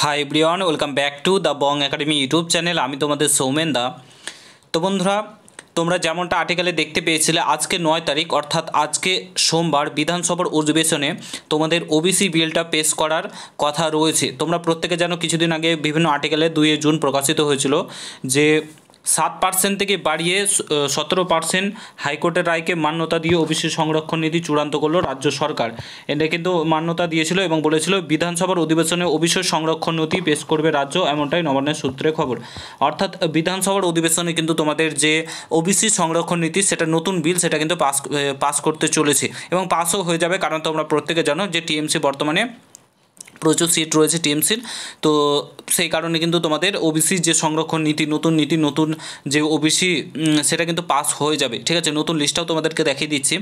Hi everyone, welcome back to the Bong academy YouTube channel. আমি তোমাদের সৌমেন দা। তো বন্ধুরা, তোমরা যেমনটা আর্টিকেলে দেখতে পেয়েছিলে, আজকে 9 তারিখ অর্থাৎ আজকে সোমবার বিধানসভার অধিবেশনে তোমাদের ওবিসি বিলটা পেশ করার কথা রয়েছে। তোমরা প্রত্যেকে জানো, কিছুদিন আগে বিভিন্ন আর্টিকেলে 2 জুন প্রকাশিত হয়েছিল যে 7% থেকে বাড়িয়ে 17% হাইকোর্টের রায়কে মান্যতা দিয়ে ওবিসি সংরক্ষণ নীতি চূড়ান্ত করলো রাজ্য সরকার। এটা কিন্তু মান্যতা দিয়েছিল এবং বলেছিল বিধানসভার অধিবেশনে ওবিসি সংরক্ষণ নীতি পেশ করবে রাজ্য, এমনটাই নবান্নের সূত্রে খবর। অর্থাৎ বিধানসভার অধিবেশনে কিন্তু তোমাদের যে ওবিসি সংরক্ষণ নীতি, সেটা নতুন বিল, সেটা কিন্তু পাস করতে চলেছে এবং পাসও হয়ে যাবে। কারণ তোমরা প্রত্যেকে জানো যে টিএমসি বর্তমানে প্রচুর সিট রয়েছে টিএমসির। তো সেই কারণে কিন্তু তোমাদের ওবিসি যে সংরক্ষণ নীতি, নতুন যে ওবিসি, সেটা কিন্তু পাস হয়ে যাবে। ঠিক আছে, নতুন লিস্টটাও তোমাদেরকে দেখিয়ে দিচ্ছি।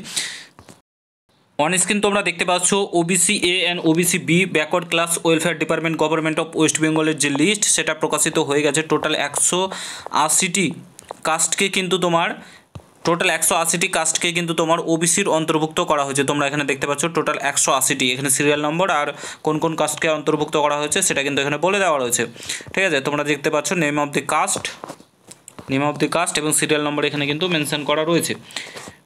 অন স্ক্রিন তোমরা দেখতে পাচ্ছ OBC A and OBC B backward class welfare department government of West বেঙ্গলের যে লিস্ট, সেটা প্রকাশিত হয়ে গেছে। টোটাল 180টি কাস্টকে কিন্তু তোমার ওবিসির অন্তর্ভুক্ত করা হয়েছে। তোমরা এখানে দেখতে পাচ্ছ টোটাল 180টি, এখানে সিরিয়াল নম্বর আর কোন কোন কাস্টকে অন্তর্ভুক্ত করা হয়েছে সেটা কিন্তু এখানে বলে দেওয়া রয়েছে। ঠিক আছে, তোমরা দেখতে পাচ্ছ নেম অফ দি কাস্ট এবং সিরিয়াল নম্বর এখানে কিন্তু মেনশন করা রয়েছে।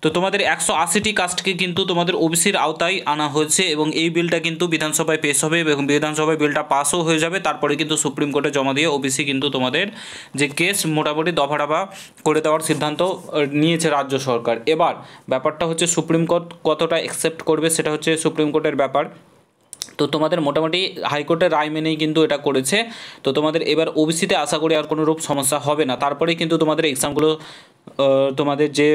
তো তোমাদের 180টি কাস্টকে কিন্তু তোমাদের ওবিসির আওতায় আনা হয়েছে এবং এই বিলটা কিন্তু বিধানসভায় পেশ হবে এবং বিধানসভায় বিলটা পাসও হয়ে যাবে। তারপরে কিন্তু সুপ্রিম কোর্টে জমা দিয়ে ওবিসি কিন্তু তোমাদের যে কেস মোটামুটি দফা করে দেওয়ার সিদ্ধান্ত নিয়েছে রাজ্য সরকার। এবার ব্যাপারটা হচ্ছে সুপ্রিম কোর্ট কতটা অ্যাকসেপ্ট করবে, সেটা হচ্ছে সুপ্রিম কোর্টের ব্যাপার। তো তোমাদের মোটামুটি হাইকোর্টের রায় মেনেই কিন্তু এটা করেছে। তো তোমাদের এবার ওবিসিতে আশা করি আর কোনো রূপ সমস্যা হবে না। তারপরে কিন্তু তোমাদের এক্সামগুলো তোমাদের যে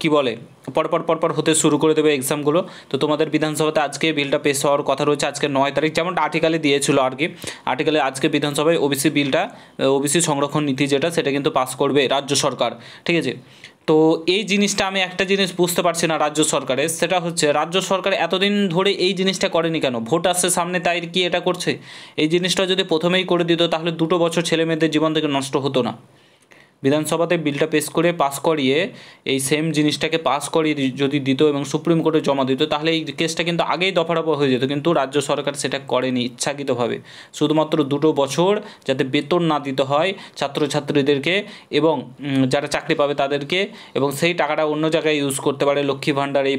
কি বলে পরপর হতে শুরু করে দেবে এক্সামগুলো। তো তোমাদের বিধানসভাতে আজকে বিলটা পেশ হওয়ার কথা রয়েছে আজকে 9 তারিখ, যেমনটা আর্টিকেলে দিয়েছিল আর কি। আর্টিকেলে আজকে বিধানসভায় ওবিসি সংরক্ষণ নীতি যেটা, সেটা কিন্তু পাস করবে রাজ্য সরকার। ঠিক আছে, তো এই জিনিসটা আমি একটা জিনিস বুঝতে পারছি না রাজ্য সরকারের, সেটা হচ্ছে রাজ্য সরকার এতদিন ধরে এই জিনিসটা করেনি কেন? ভোট আসছে সামনে তাই কি এটা করছে? এই জিনিসটা যদি প্রথমেই করে দিত তাহলে 2 বছর ছেলে মেয়েদের জীবন থেকে নষ্ট হতো না। বিধানসভাতে বিলটা পাস করিয়ে এই সেম জিনিসটাকে পাস করিয়ে যদি দিত এবং সুপ্রিম কোর্টে জমা দিত, তাহলে এই কেসটা কিন্তু আগেই দফারফা হয়ে যেত। কিন্তু রাজ্য সরকার সেটা করেনি ইচ্ছাকৃতভাবে, শুধুমাত্র 2 বছর যাতে বেতন না দিতে হয় ছাত্রছাত্রীদেরকে এবং যারা চাকরি পাবে তাদেরকে, এবং সেই টাকাটা অন্য জায়গায় ইউজ করতে পারে, লক্ষ্মী ভাণ্ডার এই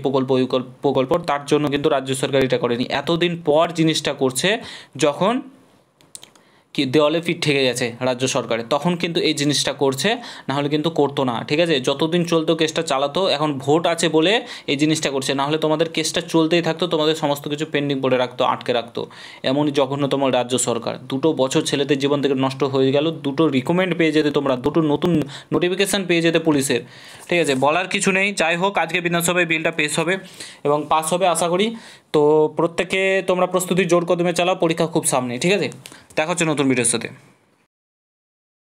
প্রকল্প, তার জন্য কিন্তু রাজ্য সরকার এটা করেনি। এতদিন পর জিনিসটা করছে, যখন কি দেওয়ালে পিঠ ঠেকে গেছে রাজ্য সরকারে, তখন কিন্তু এই জিনিসটা করছে, নাহলে কিন্তু করতো না। ঠিক আছে, যতদিন চলতো কেসটা চালাতো, এখন ভোট আছে বলে এই জিনিসটা করছে, নাহলে তোমাদের কেসটা চলতেই থাকতো, তোমাদের সমস্ত কিছু পেন্ডিং করে রাখতো, আটকে রাখতো। এমনই জঘন্যতম রাজ্য সরকার। 2 বছর ছেলেদের জীবন থেকে নষ্ট হয়ে গেল, 2 রিকমেন্ড পেয়ে যেতে, তোমরা 2 নতুন নোটিফিকেশান পেয়ে যেতে পুলিশের। ঠিক আছে, বলার কিছু নেই। যাই হোক, আজকে বিধানসভায় বিলটা পেশ হবে এবং পাস হবে আশা করি। তো প্রত্যেকে তোমরা প্রস্তুতি জোর কদমে চালাও, পরীক্ষা খুব সামনে। ঠিক আছে, দেখা হচ্ছে নতুন ভিডিওর সাথে।